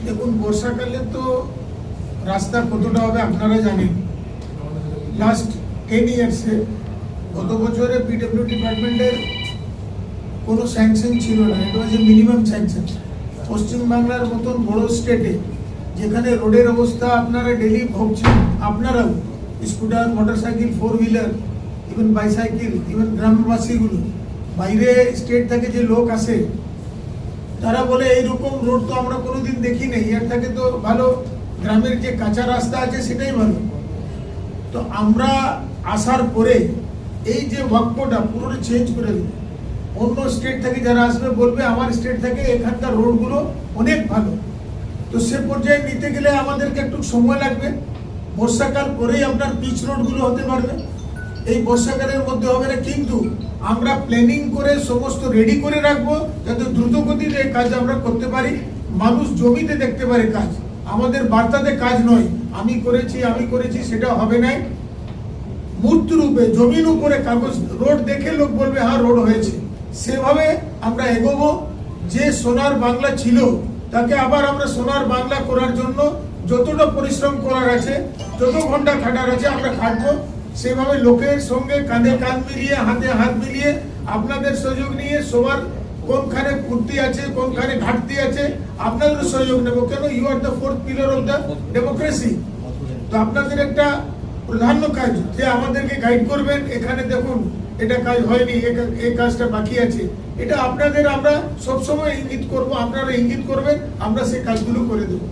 দেখুন, বর্ষাকালে তো রাস্তা কতটা হবে আপনারা জানেন। লাস্ট 10 ইয়ার্সে গত বছরে পিডব্লিউ ডিপার্টমেন্টের কোনো স্যাংশন ছিল না, এটা হচ্ছে মিনিমাম স্যাংশন। পশ্চিমবাংলার মতন বড় স্টেটে যেখানে রোডের অবস্থা আপনারা ডেলি ভুগছেন, আপনারাও scooter, motorcycle, 4 wheeler, even bicycle, even গ্রামবাসীগুলো, বাইরে স্টেট থেকে যে লোক আসে তারা বলে এইরকম রোড তো আমরা কোনোদিন দেখি নাই, এর থেকে তো ভালো গ্রামের যে কাঁচা রাস্তা আছে সেটাই ভালো। তো আমরা আসার পরে এই যে ওয়াকবোটা পুরোটা চেঞ্জ করে দেবো। অন্য স্টেট থেকে যারা আসবে বলবে আমার স্টেট থেকে এখানকার রোডগুলো অনেক ভালো। তো সে পর্যায়ে নিতে গেলে আমাদেরকে একটু সময় লাগবে। বর্ষাকাল পরেই আপনার পিচ রোডগুলো হতে পারবে, এই বর্ষাকালের মধ্যে হবে না। কিন্তু আমরা প্ল্যানিং করে সমস্ত রেডি করে রাখবো যাতে দ্রুত গতিতে এই কাজ আমরা করতে পারি, মানুষ জমিতে দেখতে পারে কাজ। আমাদের বার্তাতে কাজ নয়, আমি করেছি সেটা হবে না। মূর্ত রূপে জমির উপরে কাগজ রোড দেখে লোক বলবে হ্যাঁ রোড হয়েছে, সেভাবে আমরা এগোবো। যে সোনার বাংলা ছিল তাকে আবার আমরা সোনার বাংলা করার জন্য যতটা পরিশ্রম করার আছে, যত ঘন্টা খাটার আছে আমরা খাটবো। সেভাবে লোকের সঙ্গে কাঁধে কাঁধ মিলিয়ে, হাতে হাত মিলিয়ে, আপনাদের সহযোগ নিয়ে, সবার কোনখানে ত্রুটি আছে, কোনখানে ঘাটতি আছে, আপনাদের সহযোগ নেব। কেন, you are the 4th pillar of the democracy. তো আপনাদের একটা প্রাধান্য কাজ যে আমাদেরকে গাইড করবেন। এখানে দেখুন এটা কাজ হয়নি, এই কাজটা বাকি আছে, এটা আপনাদের আমরা সবসময় ইঙ্গিত করব, আপনারা ইঙ্গিত করবেন, আমরা সেই কাজগুলো করে দেবো।